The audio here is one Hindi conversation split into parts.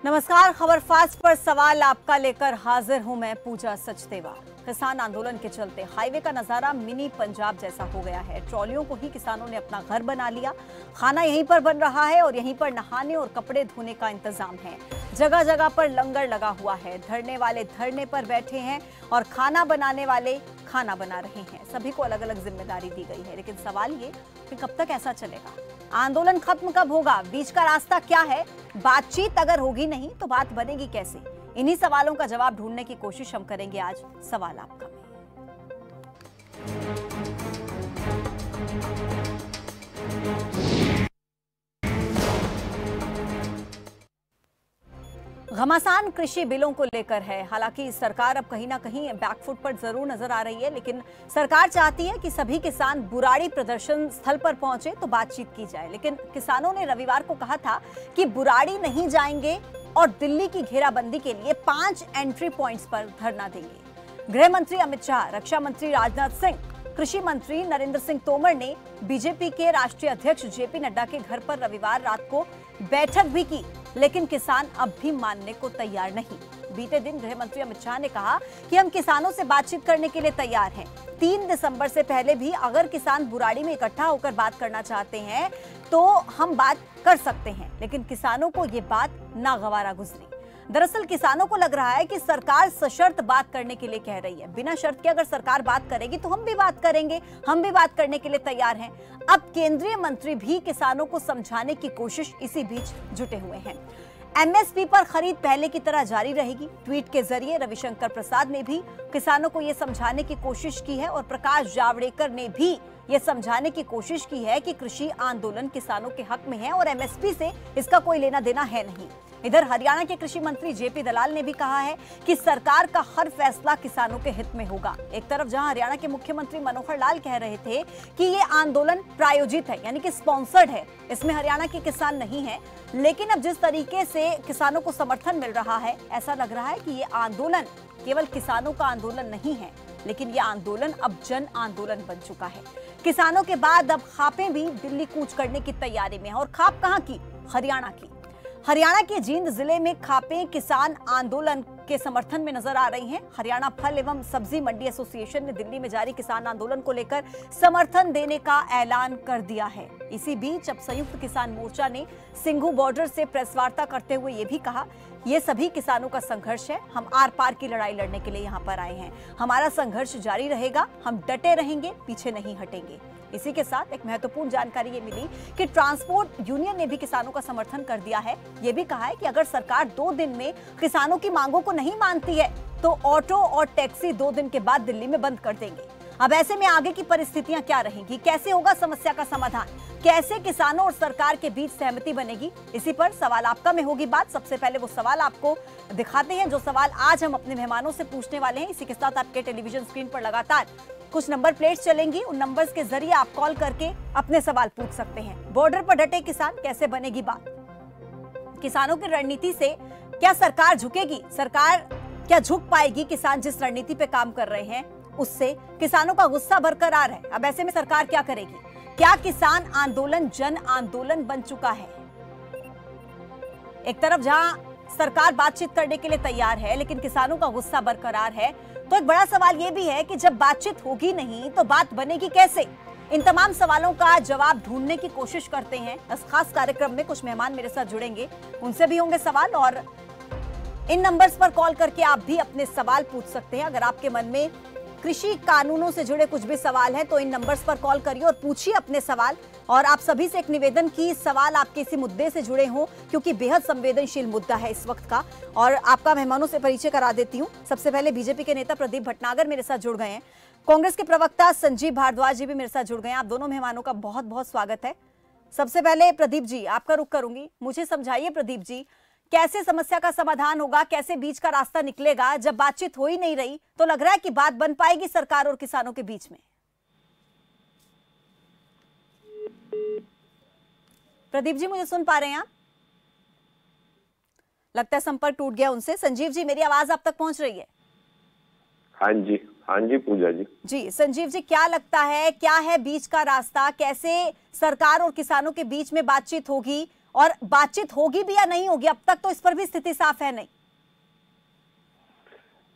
नमस्कार, खबर फास्ट पर सवाल आपका लेकर हाजिर हूं मैं पूजा सचदेवा। किसान आंदोलन के चलते हाईवे का नजारा मिनी पंजाब जैसा हो गया है। ट्रॉलियों को ही किसानों ने अपना घर बना लिया। खाना यहीं पर बन रहा है और यहीं पर नहाने और कपड़े धोने का इंतजाम है। जगह जगह पर लंगर लगा हुआ है। धरने वाले धरने पर बैठे हैं और खाना बनाने वाले खाना बना रहे हैं। सभी को अलग अलग जिम्मेदारी दी गई है, लेकिन सवाल ये कि कब तक ऐसा चलेगा? आंदोलन खत्म कब होगा? बीच का रास्ता क्या है? बातचीत अगर होगी नहीं तो बात बनेगी कैसे? इन्हीं सवालों का जवाब ढूंढने की कोशिश हम करेंगे आज सवाल आपका में। घमासान कृषि बिलों को लेकर है। हालांकि सरकार अब कहीं ना कहीं बैकफुट पर जरूर नजर आ रही है, लेकिन सरकार चाहती है कि सभी किसान बुराड़ी प्रदर्शन स्थल पर पहुंचे तो बातचीत की जाए। लेकिन किसानों ने रविवार को कहा था कि बुराड़ी नहीं जाएंगे और दिल्ली की घेराबंदी के लिए 5 एंट्री पॉइंट्स पर धरना देंगे। गृह मंत्री अमित शाह, रक्षा मंत्री राजनाथ सिंह, कृषि मंत्री नरेंद्र सिंह तोमर ने बीजेपी के राष्ट्रीय अध्यक्ष जेपी नड्डा के घर पर रविवार रात को बैठक भी की, लेकिन किसान अब भी मानने को तैयार नहीं। बीते दिन गृह मंत्री अमित शाह ने कहा कि हम किसानों से बातचीत करने के लिए तैयार हैं। 3 दिसंबर से पहले भी अगर किसान बुराड़ी में इकट्ठा होकर बात करना चाहते हैं तो हम बात कर सकते हैं, लेकिन किसानों को ये बात नागवारा गुजरी। दरअसल किसानों को लग रहा है कि सरकार सशर्त बात करने के लिए कह रही है। बिना शर्त के अगर सरकार बात करेगी तो हम भी बात करेंगे, हम भी बात करने के लिए तैयार हैं। अब केंद्रीय मंत्री भी किसानों को समझाने की कोशिश इसी बीच जुटे हुए हैं। एमएसपी पर खरीद पहले की तरह जारी रहेगी। ट्वीट के जरिए रविशंकर प्रसाद ने भी किसानों को यह समझाने की कोशिश की है और प्रकाश जावड़ेकर ने भी ये समझाने की कोशिश की है कि कृषि आंदोलन किसानों के हक में है और एमएसपी से इसका कोई लेना देना है नहीं। इधर हरियाणा के कृषि मंत्री जेपी दलाल ने भी कहा है कि सरकार का हर फैसला किसानों के हित में होगा। एक तरफ जहां हरियाणा के मुख्यमंत्री मनोहर लाल कह रहे थे कि ये आंदोलन प्रायोजित है, यानी कि स्पॉन्सर्ड है, इसमें हरियाणा के किसान नहीं है, लेकिन अब जिस तरीके से किसानों को समर्थन मिल रहा है, ऐसा लग रहा है कि ये आंदोलन केवल किसानों का आंदोलन नहीं है, लेकिन ये आंदोलन अब जन आंदोलन बन चुका है। किसानों के बाद अब खापें भी दिल्ली कूच करने की तैयारी में है। और खाप कहां की? हरियाणा की। हरियाणा के जींद जिले में खापें किसान आंदोलन के समर्थन में नजर आ रही हैं। हरियाणा फल एवं सब्जी मंडी एसोसिएशन ने दिल्ली में जारी किसान आंदोलन को लेकर समर्थन देने का ऐलान कर दिया है। इसी बीच अब संयुक्त किसान मोर्चा ने सिंघू बॉर्डर से प्रेस वार्ता करते हुए ये भी कहा, ये सभी किसानों का संघर्ष है, हम आर पार की लड़ाई लड़ने के लिए यहाँ पर आए हैं, हमारा संघर्ष जारी रहेगा, हम डटे रहेंगे, पीछे नहीं हटेंगे। इसी के साथ एक महत्वपूर्ण जानकारी ये मिली कि ट्रांसपोर्ट यूनियन ने भी किसानों का समर्थन कर दिया है। ये भी कहा है कि अगर सरकार 2 दिन में किसानों की मांगों को नहीं मानती है तो ऑटो और टैक्सी 2 दिन के बाद दिल्ली में बंद कर देंगे। अब ऐसे में आगे की परिस्थितियां क्या रहेंगी? कैसे होगा समस्या का समाधान? कैसे किसानों और सरकार के बीच सहमति बनेगी? इसी पर सवाल आपका में होगी बात। सबसे पहले वो सवाल आपको दिखाते हैं जो सवाल आज हम अपने मेहमानों से पूछने वाले हैं। इसी के साथ आपके टेलीविजन स्क्रीन पर लगातार कुछ नंबर प्लेट्स चलेंगी, उन नंबर्स के जरिए आप कॉल करके अपने सवाल पूछ सकते हैं। बॉर्डर पर डटे किसान, कैसे बनेगी बात? किसानों की रणनीति से क्या सरकार झुकेगी? सरकार क्या झुक पाएगी? किसान जिस रणनीति पे काम कर रहे हैं उससे किसानों का गुस्सा बरकरार है। अब ऐसे में सरकार क्या करेगी? क्या किसान आंदोलन जन आंदोलन बन चुका है? एक तरफ जहां सरकार बातचीत करने के लिए तैयार है, लेकिन किसानों का गुस्सा बरकरार है, तो एक बड़ा सवाल यह भी है कि जब बातचीत होगी नहीं तो बात बनेगी कैसे? इन तमाम सवालों का जवाब ढूंढने की कोशिश करते हैं। इस खास कार्यक्रम में कुछ मेहमान मेरे साथ जुड़ेंगे, उनसे भी होंगे सवाल और इन नंबर्स पर कॉल करके आप भी अपने सवाल पूछ सकते हैं। अगर आपके मन में कृषि कानूनों से जुड़े कुछ भी सवाल हैं तो इन नंबर्स पर कॉल करिए और पूछिए अपने सवाल। और आप सभी से एक निवेदन की सवाल आपके इसी मुद्दे से जुड़े हों, क्योंकि बेहद संवेदनशील मुद्दा है इस वक्त का। और आपका मेहमानों से परिचय करा देती हूं। सबसे पहले बीजेपी के नेता प्रदीप भटनागर मेरे साथ जुड़ गए हैं। कांग्रेस के प्रवक्ता संजीव भारद्वाज जी भी मेरे साथ जुड़ गए हैं। आप दोनों मेहमानों का बहुत बहुत स्वागत है। सबसे पहले प्रदीप जी, आपका रुख करूंगी। मुझे समझाइए प्रदीप जी, कैसे समस्या का समाधान होगा? कैसे बीच का रास्ता निकलेगा? जब बातचीत हो ही नहीं रही तो लग रहा है कि बात बन पाएगी सरकार और किसानों के बीच में? प्रदीप जी, मुझे सुन पा रहे हैं आप? लगता है संपर्क टूट गया उनसे। संजीव जी, मेरी आवाज आप तक पहुंच रही है? हाँ जी पूजा जी। जी संजीव जी, क्या लगता है, क्या है बीच का रास्ता? कैसे सरकार और किसानों के बीच में बातचीत होगी और बातचीत होगी भी या नहीं होगी, अब तक तो इस पर भी स्थिति साफ है नहीं।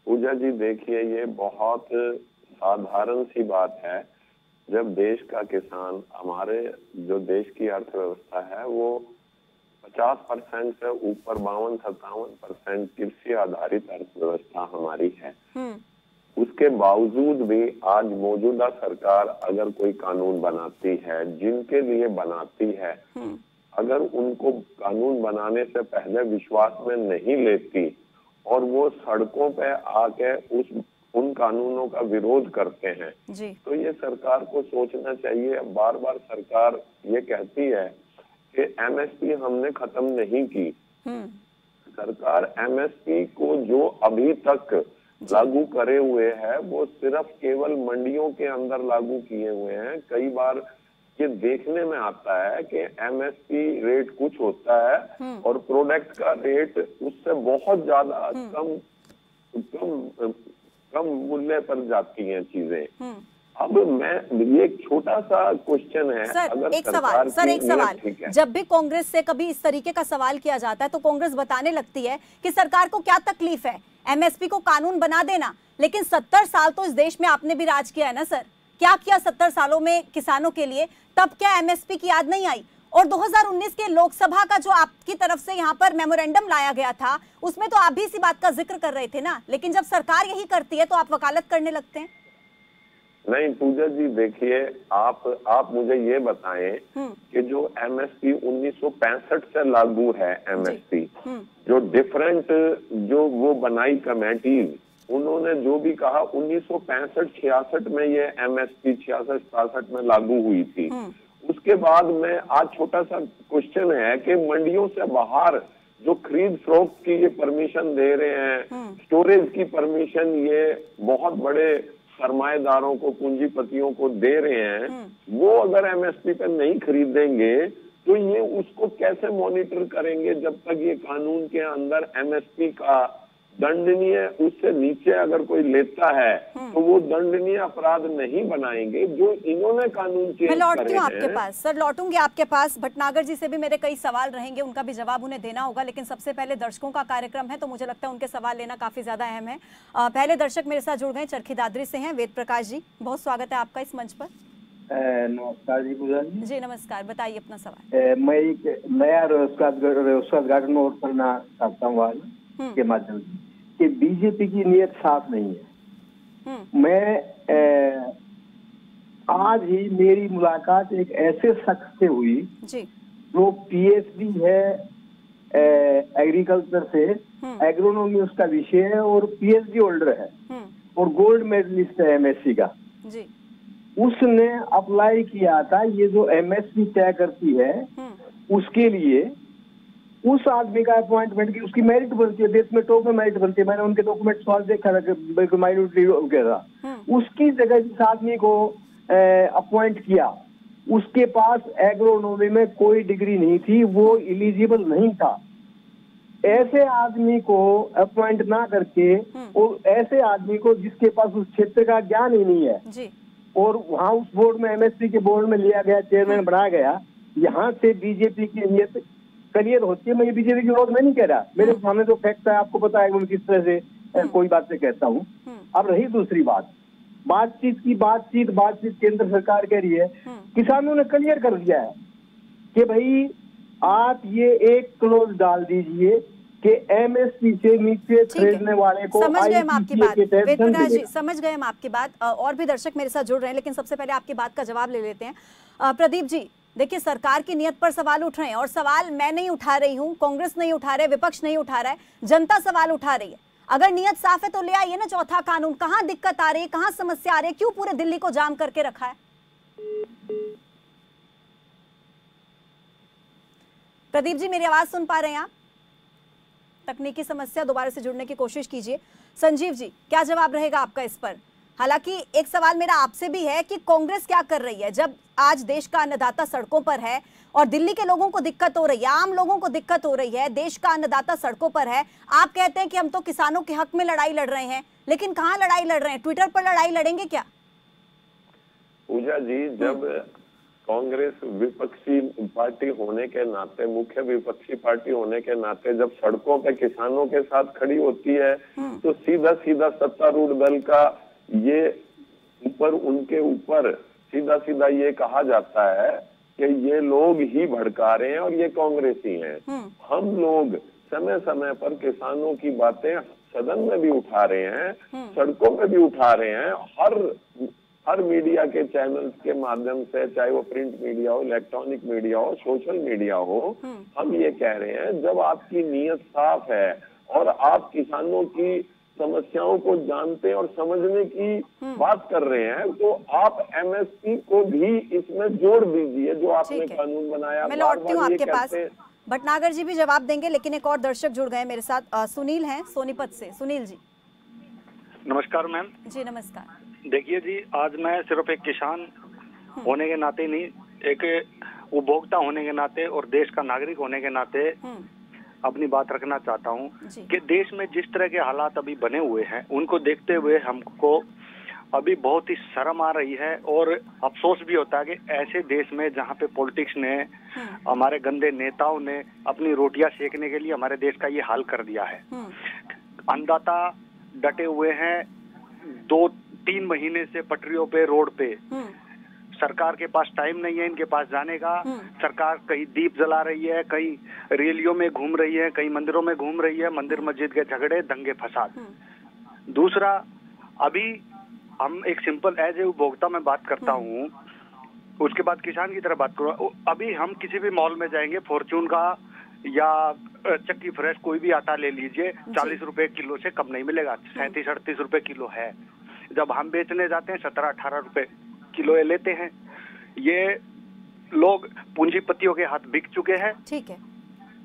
पूजा जी देखिए, ये बहुत साधारण सी बात है। जब देश का किसान, हमारे जो देश की अर्थव्यवस्था है वो 50% से ऊपर 52-57% कृषि आधारित अर्थव्यवस्था हमारी है, उसके बावजूद भी आज मौजूदा सरकार अगर कोई कानून बनाती है, जिनके लिए बनाती है, अगर उनको कानून बनाने से पहले विश्वास में नहीं लेती और वो सड़कों पे आके उन कानूनों का विरोध करते हैं जी। तो ये सरकार को सोचना चाहिए। बार बार सरकार ये कहती है कि एमएसपी हमने खत्म नहीं की। सरकार एमएसपी को जो अभी तक लागू करे हुए है वो सिर्फ केवल मंडियों के अंदर लागू किए हुए हैं। कई बार ये देखने में आता है कि एमएसपी रेट कुछ होता है और प्रोडक्ट का रेट उससे बहुत ज्यादा कम मूल्य पर जाती हैं चीजें। अब ये एक छोटा सा क्वेश्चन है। सर, अगर एक सवाल जब भी कांग्रेस से कभी इस तरीके का सवाल किया जाता है तो कांग्रेस बताने लगती है कि सरकार को क्या तकलीफ है, एमएसपी को कानून बना देना। लेकिन 70 साल तो इस देश में आपने भी राज किया है ना सर, क्या किया 70 सालों में किसानों के लिए? तब क्या एमएसपी की याद नहीं आई? और 2019 के लोकसभा का जो आपकी तरफ से यहाँ पर मेमोरेंडम लाया गया था उसमें तो आप भी इसी बात का जिक्र कर रहे थे ना, लेकिन जब सरकार यही करती है तो आप वकालत करने लगते हैं। नहीं पूजा जी देखिए, आप मुझे ये बताएं कि जो एमएसपी 1965 से लागू है, एमएसपी जो डिफरेंट जो वो बनाई कमेटीज, उन्होंने जो भी कहा 1965-66 में ये एमएसपी 66-67 में लागू हुई थी। उसके बाद में आज छोटा सा क्वेश्चन है कि मंडियों से बाहर जो खरीद फरोख्त की ये परमिशन दे रहे हैं, स्टोरेज की परमिशन ये बहुत बड़े सरमाएदारों को, पूंजीपतियों को दे रहे हैं, वो अगर एमएसपी पे नहीं खरीदेंगे तो ये उसको कैसे मॉनिटर करेंगे जब तक ये कानून के अंदर एमएसपी का दंडनीय, उससे नीचे अगर कोई लेता है तो वो दंडनीय अपराध नहीं बनाएंगे जो इन्होंने कानून चेंज करे हैं। मैं लौटती हूँ आपके पास सर, लौटूंगी आपके पास। भटनागर जी से भी मेरे कई सवाल रहेंगे, उनका भी जवाब उन्हें देना होगा, लेकिन सबसे पहले दर्शकों का कार्यक्रम है तो मुझे लगता है उनके सवाल लेना काफी ज्यादा अहम है। पहले दर्शक मेरे साथ जुड़ गए, चरखी दादरी से हैं वेद प्रकाश जी, बहुत स्वागत है आपका इस मंच पर। नमस्कार जी पूजा जी नमस्कार, बताइए अपना सवाल। मैं एक नया रोजगार नोट करना चाहता हूँ के माध्यम से कि बीजेपी की नीयत साफ नहीं है। मैं आज ही मेरी मुलाकात एक ऐसे शख्स से हुई जी। जो पीएचडी है एग्रीकल्चर से, एग्रोनॉमी उसका विषय है और पीएचडी होल्डर है और गोल्ड मेडलिस्ट है एमएससी का जी। उसने अप्लाई किया था ये जो एमएसपी तय करती है उसके लिए। उस आदमी का अपॉइंटमेंट की उसकी मेरिट बनती है, देश में टॉप में मेरिट बनती है। मैंने उनके डॉक्यूमेंट सवाल देखा था, बिल्कुल माइन्यूटली था। उसकी जगह जिस आदमी को अपॉइंट किया उसके पास एग्रोनॉमी में कोई डिग्री नहीं थी, वो एलिजिबल नहीं था। ऐसे आदमी को अपॉइंट ना करके और ऐसे आदमी को जिसके पास उस क्षेत्र का ज्ञान ही नहीं है जी। और वहाँ उस बोर्ड में एमएसपी के बोर्ड में लिया गया, चेयरमैन बनाया गया। यहाँ से बीजेपी की नीयत क्लियर होती है। मैं ये बीजेपी की विरोध में नहीं कह रहा, मेरे सामने तो फैक्ट है, आपको पता है मैं किस तरह से कोई बात से कहता हूँ। अब रही दूसरी बात, बातचीत केंद्र सरकार कह रही है, किसानों ने क्लियर कर दिया है कि भाई आप ये एक क्लोज डाल दीजिए कि एमएसपी से नीचे खरीदने वाले को समझ गए हम आपकी बात वेदप्रकाश जी, समझ गए हम आपकी बात। और भी दर्शक मेरे साथ जुड़ रहे हैं, लेकिन सबसे पहले आपकी बात का जवाब ले लेते हैं। प्रदीप जी देखिए, सरकार की नीयत पर सवाल उठ रहे हैं और सवाल मैं नहीं उठा रही हूँ, कांग्रेस नहीं उठा रहे, विपक्ष नहीं उठा रहा है, जनता सवाल उठा रही है। अगर नीयत साफ है तो ले आइए ना चौथा कानून। कहाँ दिक्कत आ रही है, कहाँ समस्या आ रही है, क्यों पूरे दिल्ली को जाम करके रखा है? प्रदीप जी मेरी आवाज सुन पा रहे हैं आप? तकनीकी समस्या, दोबारा से जुड़ने की कोशिश कीजिए। संजीव जी क्या जवाब रहेगा आपका इस पर? हालांकि एक सवाल मेरा आपसे भी है कि कांग्रेस क्या कर रही है जब आज देश का अन्नदाता सड़कों पर है और दिल्ली के लोगों को दिक्कत हो रही है, आम लोगों को दिक्कत हो रही है, देश का अन्नदाता सड़कों पर है। आप कहते हैं कि हम तो किसानों के हक में लड़ाई लड़ रहे हैं, लेकिन कहाँ लड़ाई लड़ रहे हैं? ट्विटर पर लड़ाई लड़ेंगे क्या? पूजा जी, जब कांग्रेस विपक्षी पार्टी होने के नाते, मुख्य विपक्षी पार्टी होने के नाते जब सड़कों पे किसानों के साथ खड़ी होती है तो सीधा सीधा सत्तारूढ़ दल का ये उनके ऊपर सीधा सीधा ये कहा जाता है कि ये लोग ही भड़का रहे हैं और ये कांग्रेसी हैं। हम लोग समय समय पर किसानों की बातें सदन में भी उठा रहे हैं, सड़कों पे भी उठा रहे हैं, हर मीडिया के चैनल्स के माध्यम से, चाहे वो प्रिंट मीडिया हो, इलेक्ट्रॉनिक मीडिया हो, सोशल मीडिया हो, हम ये कह रहे हैं जब आपकी नीयत साफ है और आप किसानों की समस्याओं को जानते और समझने की बात कर रहे हैं तो आप एमएसपी को भी इसमें जोड़ दीजिए जो आपने कानून बनाया। मैं लौटती हूँ आपके पास, भटनागर जी भी जवाब देंगे, लेकिन एक और दर्शक जुड़ गए मेरे साथ। सुनील हैं सोनीपत से। सुनील जी नमस्कार मैम। जी नमस्कार। देखिए जी, आज मैं सिर्फ एक किसान होने के नाते नहीं, एक उपभोक्ता होने के नाते और देश का नागरिक होने के नाते अपनी बात रखना चाहता हूँ कि देश में जिस तरह के हालात अभी बने हुए हैं उनको देखते हुए हमको अभी बहुत ही शर्म आ रही है और अफसोस भी होता है कि ऐसे देश में जहाँ पे पॉलिटिक्स ने, हमारे गंदे नेताओं ने अपनी रोटियां सेकने के लिए हमारे देश का ये हाल कर दिया है। अन्नदाता डटे हुए हैं 2-3 महीने से पटरियों पे, रोड पे। सरकार के पास टाइम नहीं है इनके पास जाने का। सरकार कहीं दीप जला रही है, कहीं रैलियों में घूम रही है, कहीं मंदिरों में घूम रही है, मंदिर मस्जिद के झगड़े, दंगे फसाद। दूसरा, अभी हम एक सिंपल एज ए उपभोक्ता में बात करता हूँ, उसके बाद किसान की तरह बात करूँ। अभी हम किसी भी मॉल में जाएंगे, फॉर्च्यून का या चक्की फ्रेश कोई भी आटा ले लीजिए, 40 रुपए किलो से कम नहीं मिलेगा, 37-38 रुपए किलो है। जब हम बेचने जाते हैं 17-18 रुपए किलो लेते हैं। ये लोग पूंजीपतियों के हाथ बिक चुके हैं। ठीक है,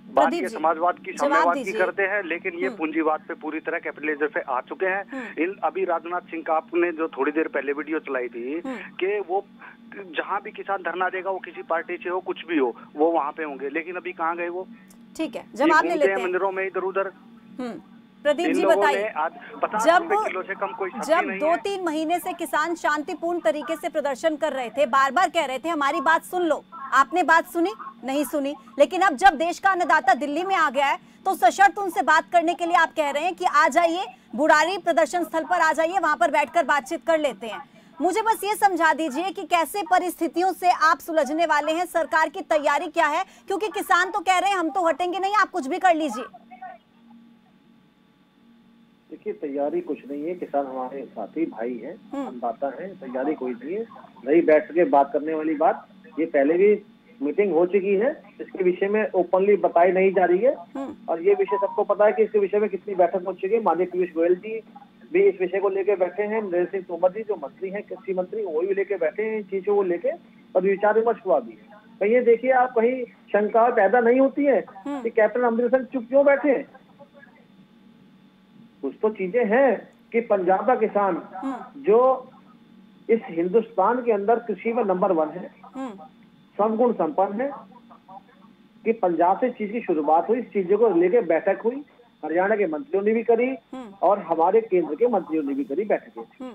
बात ये समाजवाद की, साम्यवाद की करते हैं, लेकिन ये पूंजीवाद पे पूरी तरह कैपिटलिज्म पे आ चुके हैं। अभी राजनाथ सिंह का आपने जो थोड़ी देर पहले वीडियो चलाई थी कि वो जहाँ भी किसान धरना देगा, वो किसी पार्टी से हो, कुछ भी हो, वो वहाँ पे होंगे, लेकिन अभी कहाँ गए वो? ठीक है, जवाब ले लेते हैं मंदिरों में इधर उधर। प्रदीप जी बताइए, जब 2-3 है। महीने से किसान शांतिपूर्ण तरीके से प्रदर्शन कर रहे थे, बार बार कह रहे थे हमारी बात सुन लो, आपने बात सुनी? नहीं सुनी। लेकिन अब जब देश का अन्नदाता दिल्ली में आ गया है तो सशर्त उनसे बात करने के लिए आप कह रहे हैं कि आ जाइए, बुराड़ी प्रदर्शन स्थल पर आ जाइए, वहां पर बैठकर बातचीत कर लेते हैं। मुझे बस ये समझा दीजिए कि कैसे परिस्थितियों से आप सुलझने वाले हैं, सरकार की तैयारी क्या है, क्योंकि किसान तो कह रहे हैं हम तो हटेंगे नहीं, आप कुछ भी कर लीजिए। देखिए, तैयारी कुछ नहीं है, किसान हमारे साथी भाई हैं, अन्नदाता हैं, तैयारी कोई नहीं है। नहीं बैठ के बात करने वाली बात, ये पहले भी मीटिंग हो चुकी है, इसके विषय में ओपनली बताई नहीं जा रही है और ये विषय सबको पता है कि इसके विषय में कितनी बैठक हो चुकी है। माननीय पीयूष गोयल जी भी इस विषय को लेकर बैठे हैं, नरेंद्र सिंह तोमर जी जो मंत्री हैं, कृषि मंत्री, वो भी लेके बैठे हैं इन चीजों को लेके और विचार विमर्श हुआ भी है। कहीं देखिए आप, कहीं शंका पैदा नहीं होती है कि कैप्टन अमरिंदर सिंह चुप क्यों बैठे हैं। कुछ तो चीजें हैं कि पंजाब का किसान जो इस हिंदुस्तान के अंदर कृषि में नंबर 1 है, सर्वगुण संपन्न है, कि पंजाब से इस चीज की शुरुआत हुई, इस चीजों को लेकर बैठक हुई, हरियाणा के मंत्रियों ने भी करी और हमारे केंद्र के मंत्रियों ने भी करी बैठकें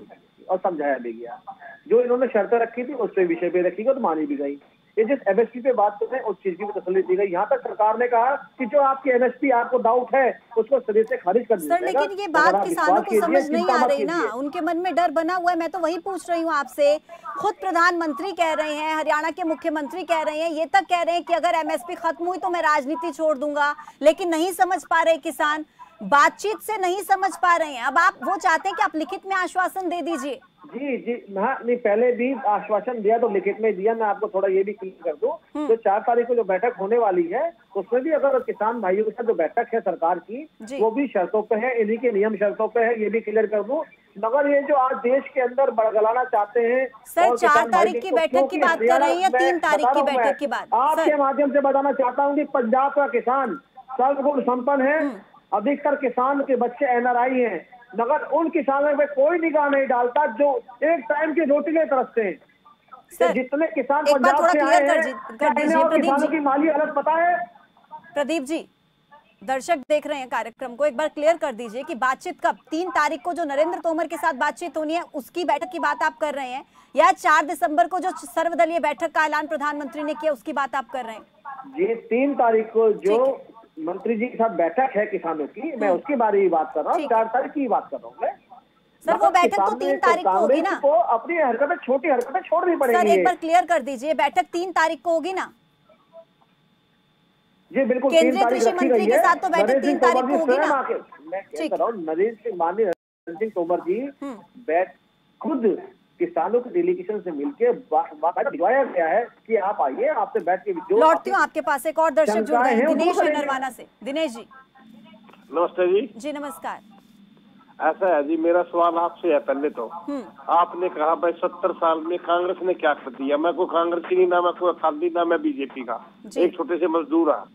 और समझाया भी गया। जो इन्होंने शर्तें रखी थी उस विषय पे रखी गई और मानी भी गई। ये जिस एमएसपी पे बात करते हैं उस चीज की भी तसल्ली दी गई। यहाँ तक सरकार ने कहा कि जो आपकी एमएसपी आपको डाउट है उसको सिरे से खारिज कर दिया जाएगा। लेकिन ये बात किसानों को समझ नहीं आ रही ना, उनके मन में डर बना हुआ है। मैं तो वही पूछ रही हूँ आपसे, खुद प्रधानमंत्री कह रहे हैं, हरियाणा के मुख्यमंत्री कह रहे हैं, ये तक कह रहे हैं कि अगर एमएसपी खत्म हुई तो मैं राजनीति छोड़ दूंगा, लेकिन नहीं समझ पा रहे किसान, बातचीत से नहीं समझ पा रहे हैं। अब आप वो चाहते हैं कि आप लिखित में आश्वासन दे दीजिए। जी नहीं, पहले भी आश्वासन दिया तो लिखित में दिया। मैं आपको थोड़ा ये भी क्लियर कर दूं, तो 4 तारीख को जो बैठक होने वाली है उसमें भी अगर किसान भाइयों के साथ जो बैठक है सरकार की, वो भी शर्तों पे है, इन्हीं के नियम शर्तों पे है, ये भी क्लियर कर दूं। मगर ये जो आज देश के अंदर बड़गलाना चाहते हैं सर, 4 तारीख की बैठक की बात कर रहे हैं या 3 तारीख की बैठक की बात? आपके माध्यम से बताना चाहता हूँ कि पंजाब का किसान सर्वगुण संपन्न है, अधिकतर किसान के बच्चे एनआरआई हैं, मगर उन किसानों पे कोई निगाह नहीं डालता जो एक टाइम की रोटी के तरसते हैं। तो जितने किसान पंजाब से आए हैं, किसानों की माली हालत पता है? प्रदीप जी, दर्शक देख रहे हैं कार्यक्रम को, एक बार क्लियर कर दीजिए कि बातचीत कब, 3 तारीख को जो नरेंद्र तोमर के साथ बातचीत होनी है उसकी बैठक की बात आप कर रहे हैं, या 4 दिसंबर को जो सर्वदलीय बैठक का ऐलान प्रधानमंत्री ने किया उसकी बात आप कर रहे हैं? जी 3 तारीख को जो मंत्री जी के साथ बैठक है किसानों की, मैं उसके बारे में बात कर रहा हूँ। 4 तारीख की बात कर रहा हूँ मैं। सर वो बैठक तो 3 तारीख को होगी ना? को अपनी हरकतें, छोटी हरकतें छोड़नी पड़ेगी। सर एक बार क्लियर कर दीजिए, बैठक 3 तारीख को होगी ना? जी बिल्कुल, केंद्रीय कृषि मंत्री के साथ तो बैठक 3 तारीख को होगी ना? मैं कह रहा हूँ माननीय नरेंद्र सिंह तोमर जी बैठ खुद किसानों के डेलीगेशन से मिलकर भिजवाया गया है कि आप आइए, आपसे बैठ के लौटती हूँ आपके पास। एक और दर्शक जुड़ गए हैं, दिनेश है नरवाना से। दिनेश जी नमस्ते जी। जी नमस्कार। ऐसा है जी, मेरा सवाल आपसे है। पहले तो आपने कहा भाई 70 साल में कांग्रेस ने क्या कर दिया। मैं कोई कांग्रेस की नहीं, ना मैं कोई अकाली, ना मैं बीजेपी का, एक छोटे से मजदूर हूँ।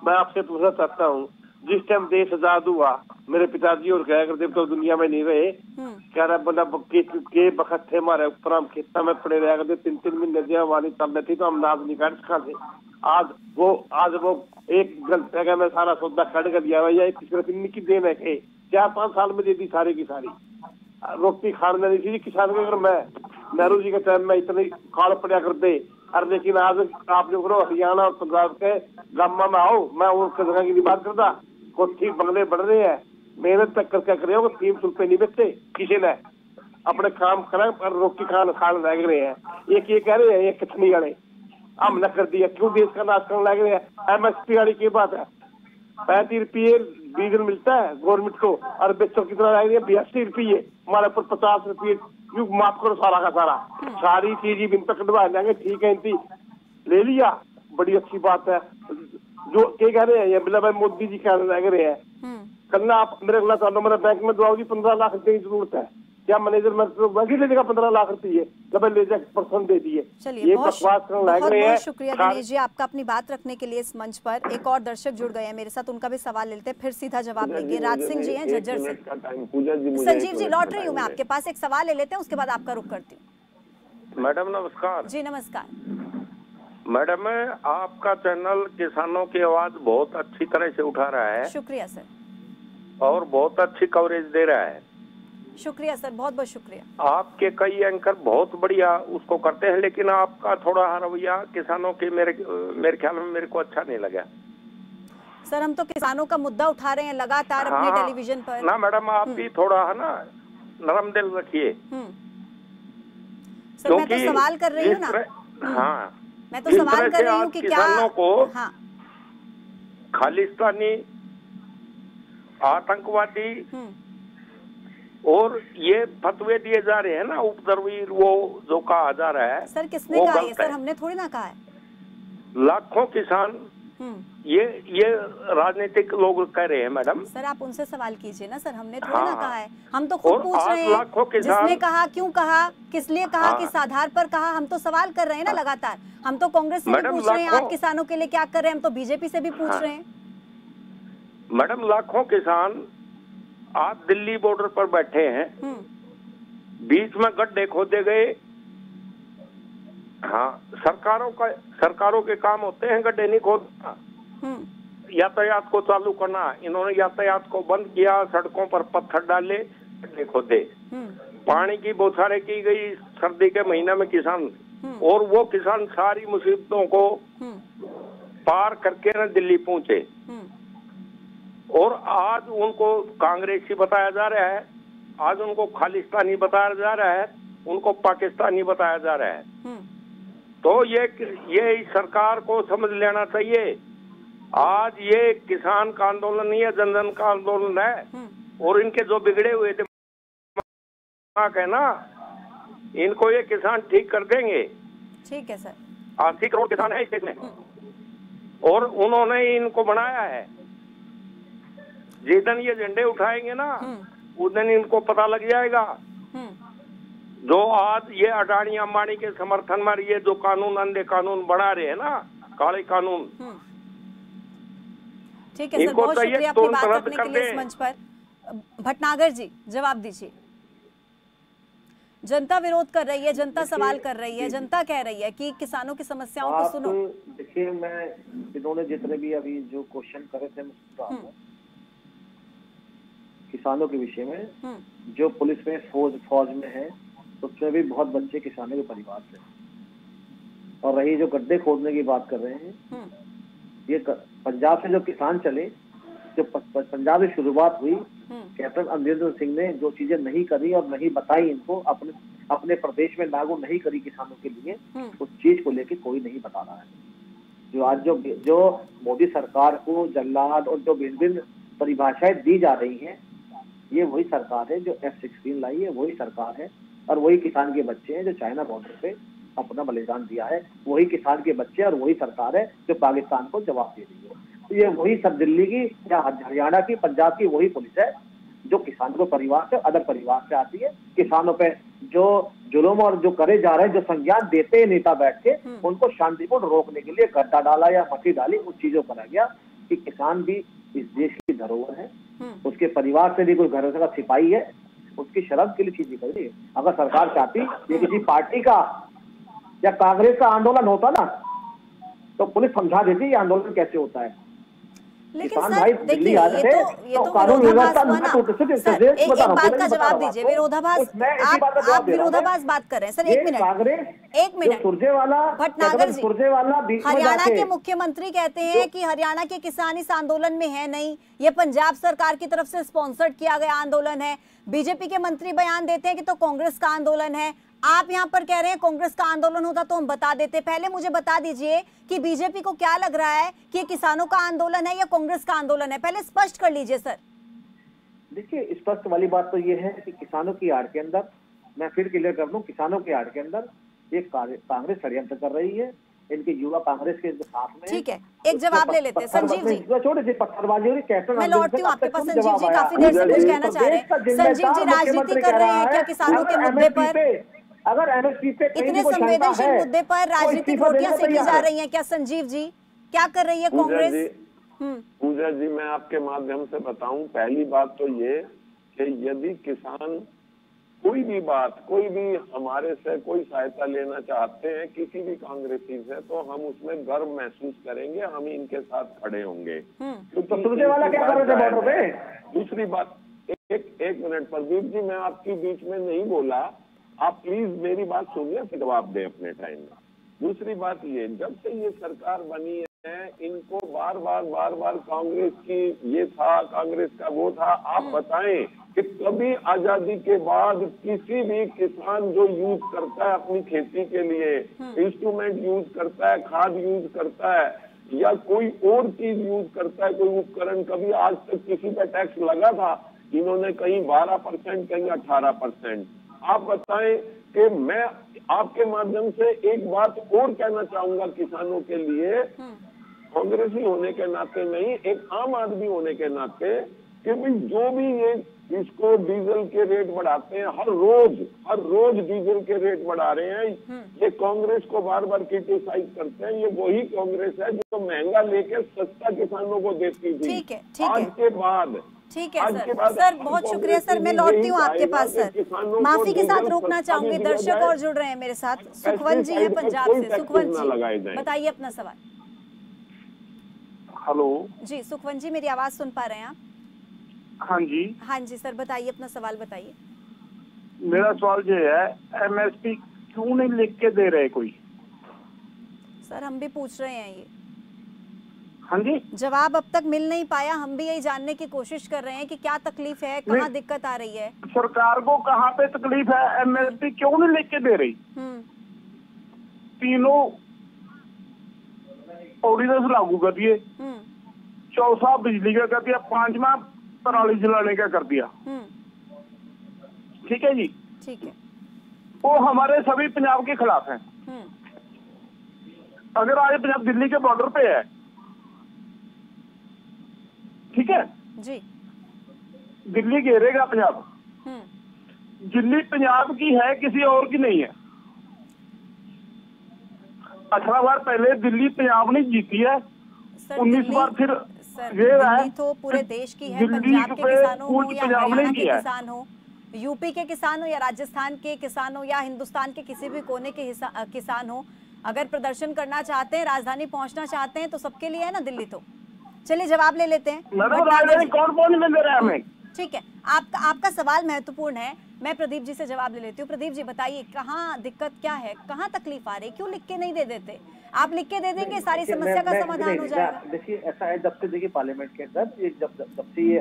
मैं आपसे पूछना चाहता हूँ, जिस टाइम देश आजाद हुआ मेरे पिताजी और क्या करते तो दुनिया में नहीं रहे, क्या रहा बना के बखत थे हमारे ऊपर, हम खेता में पड़े रह गए 3-3 महीने नदियां हमारी तब थी तो हम नाज नहीं काट सका। आज वो एक गलत जगह में सारा सौदा कट कर दिया भैया, किसी की देन है कि 4-5 साल में दे दी सारी की सारी रोटी खाने नहीं थी किसान के। अगर मैं नेहरू जी के टाइम में इतनी काल पड़ा करते, और लेकिन आज आप जो करो हरियाणा और पंजाब के गामा में आओ, मैं उनके जगह की बात करता, कोठी बंगले बढ़ रहे हैं, मेहनत तक करके करे हो, 300 रुपए नहीं बेचते किसी ने, अपने काम करें पर रोटी खान लग रहे हैं। एक ये कह रहे हैं ये कितनी वाले हम न कर दिया, क्यों देश का नाश करने लग रहे हैं। MSP वाली की बात है, 35 रुपये डीजल मिलता है गवर्नमेंट को, और बेचो कितना लग रही है 82 रुपये, हमारे ऊपर 50 रुपये माफ करो सारा का सारा, सारी चीज बिन तक कटवा लेंगे। ठीक है, इनकी ले लिया, बड़ी अच्छी बात है। जो क्या कह रहे हैं ये बिल्ला भाई मोदी जी कहने लग रहे हैं, कल ना आप मेरे अगला साल मेरे बैंक में दो 15 लाख रुपए की जरूरत है, क्या मैनेजर मैं तो वैसे ले देगा 15 लाख रुपये, जब ले जाकर पर्सन दे दिए। चलिए बहुत शुक्रिया दिनेश जी आपका अपनी बात रखने के लिए इस मंच पर। एक और दर्शक जुड़ गए हैं मेरे साथ, उनका भी सवाल लेते हैं, फिर सीधा जवाब देंगे। राज सिंह जी हैं झज्जर से। संजीव जी लौट रही हूँ मैं आपके पास, एक सवाल ले लेते हैं उसके बाद आपका रुख करती हूँ। मैडम नमस्कार। जी नमस्कार। मैडम आपका चैनल किसानों की आवाज बहुत अच्छी तरह से उठा रहा है। शुक्रिया सर। और बहुत अच्छी कवरेज दे रहा है। शुक्रिया सर, बहुत बहुत शुक्रिया। आपके कई एंकर बहुत बढ़िया उसको करते हैं, लेकिन आपका थोड़ा रवैया किसानों के मेरे ख्याल में मेरे को अच्छा नहीं लगा। सर हम तो किसानों का मुद्दा उठा रहे हैं लगातार अपने टेलीविजन पर। ना मैडम आप भी थोड़ा है ना नरम दिल रखिए। सर मैं तो सवाल कर रही हूँ ना। हाँ मैं तो सवाल कर रही हूँ कि क्या किसानों को खालिस्तानी, आतंकवादी और ये फतवे दिए जा रहे हैं ना, उपद्रवी वो जो कहा जा रहा है। सर किसने कहा ये? सर हमने थोड़ी ना कहा है। लाखों किसान ये राजनीतिक लोग कह रहे हैं मैडम। सर आप उनसे सवाल कीजिए ना सर, हमने थोड़ी ना कहा है, हम तो खुद पूछ रहे हैं जिसने कहा, क्यों कहा, किस लिए कहा, किस आधार पर कहा, हम तो सवाल कर रहे हैं ना लगातार। हम तो कांग्रेस से भी पूछ रहे हैं आप किसानों के लिए क्या कर रहे हैं, हम तो बीजेपी से भी पूछ रहे हैं। मैडम लाखों किसान आज दिल्ली बॉर्डर पर बैठे हैं, बीच में गड्ढे खोदे गए। हाँ सरकारों के काम होते हैं गड्ढे नहीं खोदना, यातायात को चालू करना। इन्होंने यातायात को बंद किया, सड़कों पर पत्थर डाले, गड्ढे खोदे, पानी की बौछारें की गई सर्दी के महीने में किसान, और वो किसान सारी मुसीबतों को पार करके न दिल्ली पहुंचे। और आज उनको कांग्रेसी बताया जा रहा है, आज उनको खालिस्तानी बताया जा रहा है, उनको पाकिस्तानी बताया जा रहा है। तो ये सरकार को समझ लेना चाहिए, आज ये किसान का आंदोलन नहीं है, जन जन का आंदोलन है। और इनके जो बिगड़े हुए थे है ना, इनको ये किसान ठीक कर देंगे। ठीक है सर। 80 करोड़ किसान है इस देश में, और उन्होंने इनको बनाया है। जिस दिन ये झंडे उठाएंगे ना, उस दिन इनको पता लग जाएगा। जो आज ये अडानी अंबानी के समर्थन में ये जो कानून अंधे कानून बना रहे हैं ना, काले कानून, ठीक है सर, बहुत शुक्रिया अपनी बात रखने के लिए इस मंच पर। भटनागर जी जवाब दीजिए। जनता विरोध कर रही है, जनता सवाल कर रही है, जनता कह रही है कि किसानों की समस्याओं को सुनो। देखिए, मैं इन्होंने जितने भी अभी जो क्वेश्चन करे थे मैं सुन रहा हूँ किसानों के विषय में। जो पुलिस में फौज में है उसमें भी बहुत बच्चे किसानों के परिवार से। और रही जो गड्ढे खोदने की बात कर रहे हैं, ये पंजाब से जो किसान चले, जो पंजाब में शुरुआत हुई, कैप्टन अमरिंदर सिंह ने जो चीजें नहीं करी और नहीं बताई इनको, अपने प्रदेश में लागू नहीं करी किसानों के लिए, उस चीज को लेके कोई नहीं बता रहा है। जो आज जो मोदी सरकार को जल्लाद और जो भिन्न भिन्न परिभाषाएं दी जा रही हैं, ये वही सरकार है जो F-16 लाई है, वही सरकार है। और वही किसान के बच्चे हैं जो चाइना बॉर्डर पे अपना बलिदान दिया है, वही किसान के बच्चे और वही सरकार है जो पाकिस्तान को जवाब दे रही है। तो ये वही सब दिल्ली की या हरियाणा की, पंजाब की वही पुलिस है जो किसानों को परिवार से, अदर परिवार से आती है। किसानों पे जो जुल्म और जो करे जा रहे हैं, जो संज्ञान देते हैं नेता बैठ के, उनको शांतिपूर्ण रोकने के लिए गड्ढा डाला या मट्टी डाली, उस चीजों करा गया कि किसान भी इस देश की धरोहर है, उसके परिवार से भी कोई घर का सिपाही है, उसकी शर्म के लिए चीजें करी। अगर सरकार चाहती ये किसी पार्टी का या कांग्रेस का आंदोलन होता ना, तो पुलिस समझा देती ये आंदोलन कैसे होता है। लेकिन सर देखिए, ये तो विरोधाभास हुआ ना। सर एक बात का जवाब दीजिए, विरोधाभास, आप विरोधाभास बात कर रहे हैं। सर एक मिनट, भटनागर जी, हरियाणा के मुख्यमंत्री कहते हैं कि हरियाणा के किसान इस आंदोलन में है नहीं, ये पंजाब सरकार की तरफ से स्पॉन्सर्ड किया गया आंदोलन है। बीजेपी के मंत्री बयान देते हैं कि तो कांग्रेस का आंदोलन है। आप यहाँ पर कह रहे हैं कांग्रेस का आंदोलन होता तो हम बता देते। पहले मुझे बता दीजिए कि बीजेपी को क्या लग रहा है कि ये किसानों का आंदोलन है या कांग्रेस का आंदोलन है, पहले स्पष्ट कर लीजिए सर। देखिए, स्पष्ट वाली बात तो ये है कि किसानों की आड़ के अंदर, मैं फिर क्लियर कर दूं, किसानों की आड़ के अंदर एक कांग्रेस षड्यंत्र कर रही है, इनके युवा कांग्रेस के साथ में। ठीक है, एक जवाब ले लेते हैं संजीव जी। छोटे से पत्थरबाजी हो रही, कैसे मैं लौटती हूँ आपके पास। संजीव जी काफी देर से कुछ कहना चाह रहे हैं। संजीव जी राजनीति कर रहे हैं क्या किसानों के मुद्दे पर? अगर MSP पे इतने संवेदनशील मुद्दे पर राजनीतिक रोटियां सेकी जा रही हैं क्या? संजीव जी क्या कर रही है कांग्रेस? पूजा जी, मैं आपके माध्यम से बताऊं, पहली बात तो ये कि यदि किसान कोई भी बात, कोई भी हमारे से कोई सहायता लेना चाहते हैं किसी भी कांग्रेसी से, तो हम उसमें गर्व महसूस करेंगे, हम इनके साथ खड़े होंगे। तो वाला क्या कर रहे थे बॉर्डर पे? दूसरी बात, एक मिनट प्रदीप जी, मैं आपकी बीच में नहीं बोला, आप प्लीज मेरी बात सुनिए फिर जवाब दें अपने टाइम में। दूसरी बात ये, जब से ये सरकार बनी है, इनको बार बार कांग्रेस की ये था, कांग्रेस का वो था। आप बताएं कि कभी आजादी के बाद किसी भी किसान जो यूज करता है अपनी खेती के लिए, इंस्ट्रूमेंट यूज करता है, खाद यूज करता है या कोई और चीज यूज करता है, कोई उपकरण, कभी आज तक किसी पे टैक्स लगा था? इन्होंने कहीं 12%, कहीं 18%। आप बताएं कि मैं आपके माध्यम से एक बात और कहना चाहूंगा किसानों के लिए, कांग्रेसी होने के नाते नहीं, एक आम आदमी होने के नाते, कि भाई जो भी ये इसको डीजल के रेट बढ़ाते हैं, हर रोज डीजल के रेट बढ़ा रहे हैं, ये कांग्रेस को बार बार क्रिटिसाइज करते हैं। ये वही कांग्रेस है जो महंगा लेके सस्ता किसानों को देती थी। ठीक है, आज के बाद ठीक है सर, बहुत शुक्रिया सर। मैं लौटती हूँ आपके पास सर, माफी के साथ रोकना चाहूंगी। दर्शक और जुड़ रहे हैं मेरे साथ, सुखवंत जी है पंजाब से। सुखवंत जी बताइए अपना सवाल। हेलो जी सुखवंत जी, मेरी आवाज सुन पा रहे हैं आप? हाँ जी सर बताइए, अपना सवाल बताइए। मेरा सवाल ये है, MSP क्यों नहीं लिख के दे रहे कोई? सर हम भी पूछ रहे हैं ये। हाँ जी, जवाब अब तक मिल नहीं पाया, हम भी यही जानने की कोशिश कर रहे हैं कि क्या तकलीफ है, कहाँ दिक्कत आ रही है। सरकार को कहाँ पे तकलीफ है? MSP क्यों नहीं लिख के दे रही? तीनों ऑर्डिनेंस लागू कर दिए, चौथा बिजली का कर दिया, पांचवा पराली जलाने का कर दिया। ठीक है जी, ठीक है। वो हमारे सभी पंजाब के खिलाफ है। अगर आज पंजाब दिल्ली के बॉर्डर पे है, ठीक है जी, दिल्ली घेरेगा पंजाब, दिल्ली पंजाब की है, किसी और की नहीं है। 18 बार पहले दिल्ली पंजाब ने जीती है, 19 बार फिर दिल्ली तो पूरे देश की है, पंजाब के किसानों हो या हरियाणा के किसान हो, यूपी के किसान हो या राजस्थान के किसान हो या हिंदुस्तान के किसी भी कोने के किसान हो, अगर प्रदर्शन करना चाहते हैं, राजधानी पहुंचना चाहते हैं तो सबके लिए है ना दिल्ली। तो चलिए जवाब ले लेते हैं। कौन मिल रहा है हमें? ठीक है, आपका सवाल महत्वपूर्ण है। मैं प्रदीप जी से जवाब ले लेती हूँ। प्रदीप जी बताइए, कहाँ दिक्कत क्या है, कहाँ तकलीफ आ रही है, क्यों लिख के नहीं दे देते? आप लिख के दे देंगे, सारी समस्या का समाधान हो जाएगा। देखिए ऐसा है, जब से देखिए पार्लियामेंट के अंदर जब से ये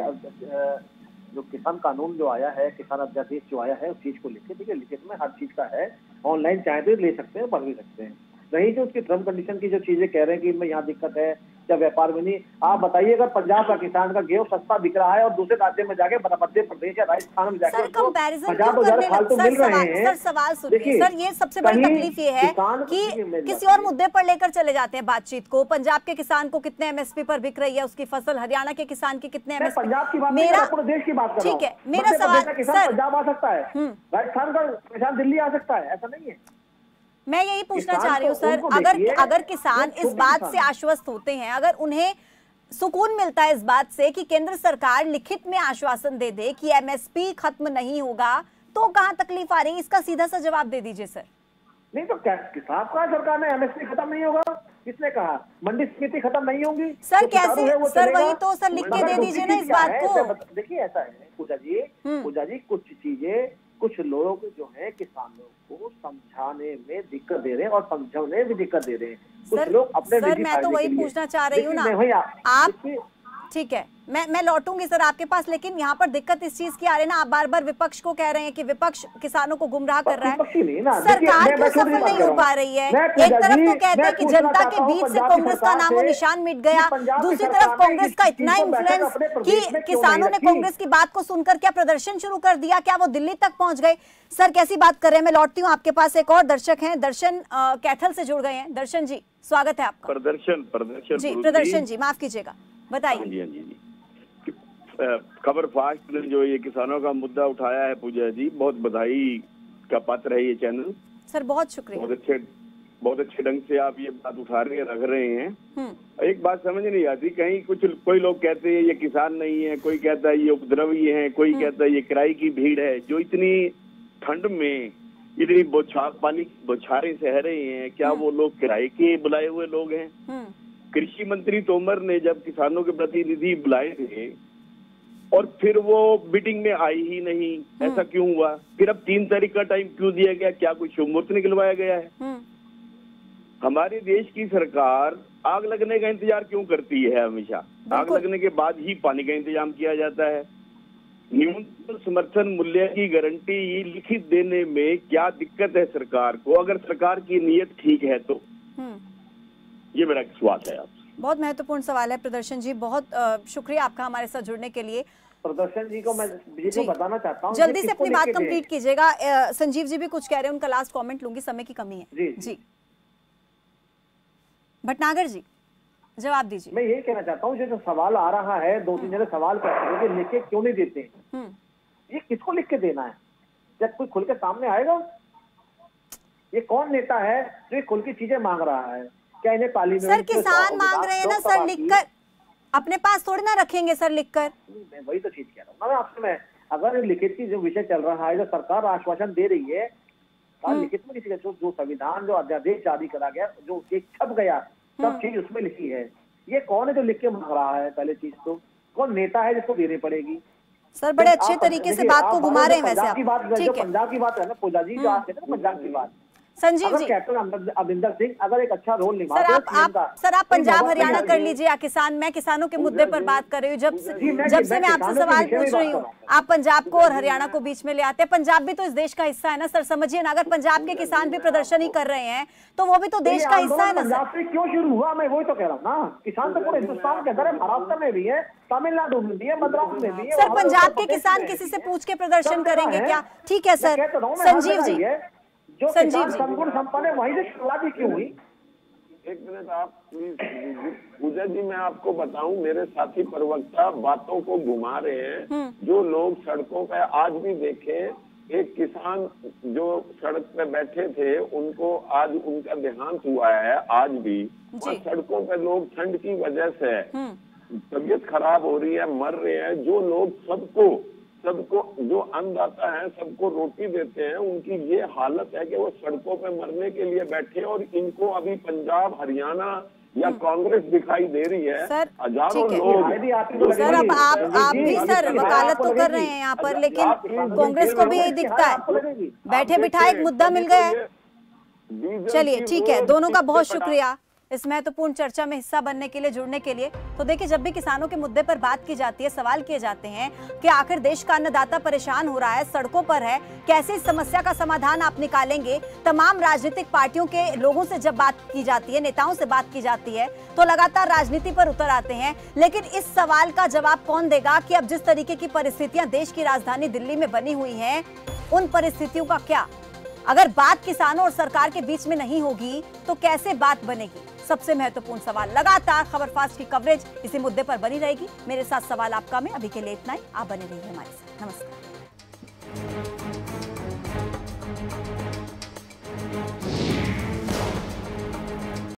जो किसान कानून जो आया है, किसान अध्यादेश जो आया है, उस चीज को लिखे, ठीक है, लिखित में हर चीज का है, ऑनलाइन चाहे तो ले सकते हैं, पढ़ भी सकते हैं। रही जो उसकी टर्म कंडीशन की जो चीजें कह रहे हैं कि इनमें यहाँ दिक्कत है या व्यापार में नहीं, आप बताइए अगर पंजाब का किसान का गेहूं सस्ता बिक रहा है और दूसरे राज्य में जाके मध्य प्रदेश या राजस्थान में जाकर कंपैरिजन क्यों करने लगे? सर सवाल सुनिए सर, ये सबसे बड़ी तकलीफ ये है कि किसी और मुद्दे पर लेकर चले जाते हैं बातचीत को। पंजाब के किसान को कितने एमएसपी पर बिक रही है उसकी फसल, हरियाणा के किसान की कितने एमएसपी। पंजाब की बात, मेरा पूरे देश की बात कर रहा हूं। ठीक है, मेरा सवाल सर, पंजाब आ सकता है, राजस्थान का किसान दिल्ली आ सकता है, ऐसा नहीं है। मैं यही पूछना चाह रही हूँ सर, अगर किसान इस बात से आश्वस्त होते हैं, अगर उन्हें सुकून मिलता है इस बात से कि केंद्र सरकार लिखित में आश्वासन दे दे कि एमएसपी खत्म नहीं होगा, तो कहाँ तकलीफ आ रही है? इसका सीधा सा जवाब दे दीजिए सर। नहीं तो क्या किसान का सरकार ने एमएसपी खत्म नहीं होगा? किसने कहा? मंडी समिति खत्म नहीं होंगी सर? कैसे सर? वही तो सर, लिख के दे दीजिए ना इस बात को। देखिए ऐसा है पूजा जी, कुछ चीजें कुछ लोग जो है किसानों को समझाने में दिक्कत दे रहे हैं और समझाने में दिक्कत दे रहे हैं। कुछ लोग अपने सर मैं तो वही पूछना चाह रही हूँ ना, आप ठीक है, मैं लौटूंगी सर आपके पास, लेकिन यहाँ पर दिक्कत इस चीज की आ रही है ना, आप बार बार विपक्ष को कह रहे हैं कि विपक्ष किसानों को गुमराह कर रहा है। सरकार क्यों सफल नहीं हो पा रही है? एक तरफ तो कहते हैं कि जनता के बीच से कांग्रेस का नामो निशान मिट गया, दूसरी तरफ कांग्रेस का इतना इन्फ्लुएंस कि किसानों ने कांग्रेस की बात को सुनकर क्या प्रदर्शन शुरू कर दिया, क्या वो दिल्ली तक पहुंच गए? सर कैसी बात कर रहे हैं? मैं लौटती हूँ आपके पास। एक और दर्शक हैं, दर्शन कैथल से जुड़ गए हैं। दर्शन जी स्वागत है आपका। प्रदर्शन जी माफ कीजिएगा, बताइए। खबर फास्ट ने जो ये किसानों का मुद्दा उठाया है पूजा जी, बहुत बधाई का पात्र है ये चैनल। सर बहुत शुक्रिया, बहुत अच्छे ढंग से आप ये बात उठा रख रहे हैं। एक बात समझ नहीं आती, कहीं कोई लोग कहते हैं ये किसान नहीं है, कोई कहता है ये उपद्रवी है, कोई कहता है ये किराए की भीड़ है, जो इतनी ठंड में इतनी पानी की बौछारें सह रहे हैं, क्या वो लोग किराए के बुलाए हुए लोग हैं? कृषि मंत्री तोमर ने जब किसानों के प्रतिनिधि बुलाए थे और फिर वो मीटिंग में आई ही नहीं, ऐसा क्यों हुआ? फिर अब 3 तारीख का टाइम क्यों दिया गया? क्या कोई शुभ मुहूर्त निकलवाया गया है? हमारे देश की सरकार आग लगने का इंतजार क्यों करती है? हमेशा आग लगने के बाद ही पानी का इंतजाम किया जाता है। न्यूनतम समर्थन मूल्य की गारंटी लिखित देने में क्या दिक्कत है सरकार को, अगर सरकार की नीयत ठीक है तो? ये मेरा सवाल है आपसे। बहुत महत्वपूर्ण सवाल है प्रदर्शन जी, बहुत शुक्रिया आपका हमारे साथ जुड़ने के लिए। प्रदर्शन जी को मैं बताना चाहता हूँ, जल्दी से अपनी बात कंप्लीट कीजिएगा। संजीव जी भी कुछ कह रहे हैं, उनका लास्ट कमेंट लूंगी, समय की कमी है। जी भटनागर जी जवाब दीजिए। मैं ये कहना चाहता हूँ, जो सवाल आ रहा है, 2-3 जने सवाल करते हैं लिख के क्यों नहीं देते? ये किसको लिख के देना है? जब कोई खुल के सामने आएगा, ये कौन नेता है जो ये खुल की चीजें मांग रहा है? क्या इन्हें पार्लियामेंट? सर किसान मांग रहे हैं ना सर, लिखकर अपने पास थोड़ी ना रखेंगे सर लिखकर। मैं वही तो चीज कह रहा हूँ आपसे। मैं अगर लिखित की जो विषय चल रहा है, जो सरकार आश्वासन दे रही है, लिखित में किसी का जो संविधान जो अध्यादेश जारी करा गया, जो एक छप गया, सब चीज उसमें लिखी है। ये कौन है जो लिख के मांग रहा है? पहले चीज तो कौन नेता है जिसको देनी पड़ेगी? सर बड़े अच्छे तरीके से बात को घुमा रहे हैं वैसे आप। पंजाब की बात है ना पूजा जी, जो आप कहते हैं पंजाब की बात, संजीव जी, कैप्टन अमरिंदर सिंह अगर एक अच्छा रोल निभा सर आप पंजाब हरियाणा कर लीजिए या किसान, मैं किसानों के मुद्दे पर बात कर रही हूँ। जब से मैं आपसे सवाल पूछ रही हूँ, आप पंजाब को और हरियाणा को बीच में ले आते हैं। पंजाब भी तो इस देश का हिस्सा है ना सर, समझिए ना। अगर पंजाब के किसान भी प्रदर्शन ही कर रहे हैं तो वो भी तो देश का हिस्सा है ना सर। पंजाब से क्यों शुरू हुआ? मैं वही तो कह रहा हूँ ना, किसान तो पूरे हिंदुस्तान के अंदर है, महाराष्ट्र में भी है, तमिलनाडु में भी है, मद्रास में भी है। सर पंजाब के किसान किसी से पूछ के प्रदर्शन करेंगे क्या? ठीक है सर। संजीव जी, जो किसान संपूर्ण संपन्न है, वहीं से शुरुआत ही क्यों हुई? एक मिनट आप प्लीज पूजा जी, मैं आपको बताऊं, मेरे साथी प्रवक्ता बातों को घुमा रहे हैं। जो लोग सड़कों पे आज भी देखें, एक किसान जो सड़क पे बैठे थे, उनको आज उनका देहांत हुआ है। आज भी सड़कों पे लोग ठंड की वजह से तबीयत खराब हो रही है, मर रहे हैं। जो लोग सबको सबको, जो अन्नदाता है सबको रोटी देते हैं, उनकी ये हालत है कि वो सड़कों पे मरने के लिए बैठे, और इनको अभी पंजाब, हरियाणा या कांग्रेस दिखाई दे रही है। हजारों लोग। सर अब आप भी सर वकालत तो कर रहे हैं यहाँ पर, लेकिन कांग्रेस को भी यही दिखता है, बैठे बिठाए एक मुद्दा मिल गया है। चलिए ठीक है, दोनों का बहुत शुक्रिया इस महत्वपूर्ण चर्चा में हिस्सा बनने के लिए, जुड़ने के लिए। तो देखिए, जब भी किसानों के मुद्दे पर बात की जाती है, सवाल किए जाते हैं कि आखिर देश का अन्नदाता परेशान हो रहा है, सड़कों पर है, कैसे इस समस्या का समाधान आप निकालेंगे। तमाम राजनीतिक पार्टियों के लोगों से जब बात की जाती है, नेताओं से बात की जाती है, तो लगातार राजनीति पर उतर आते हैं। लेकिन इस सवाल का जवाब कौन देगा कि अब जिस तरीके की परिस्थितियां देश की राजधानी दिल्ली में बनी हुई हैं, उन परिस्थितियों का क्या? अगर बात किसानों और सरकार के बीच में नहीं होगी तो कैसे बात बनेगी? सबसे महत्वपूर्ण सवाल। लगातार खबर फास्ट की कवरेज इसी मुद्दे पर बनी रहेगी। मेरे साथ सवाल आपका में अभी के लिए इतना ही। आप बने रहिए हमारे साथ। नमस्कार।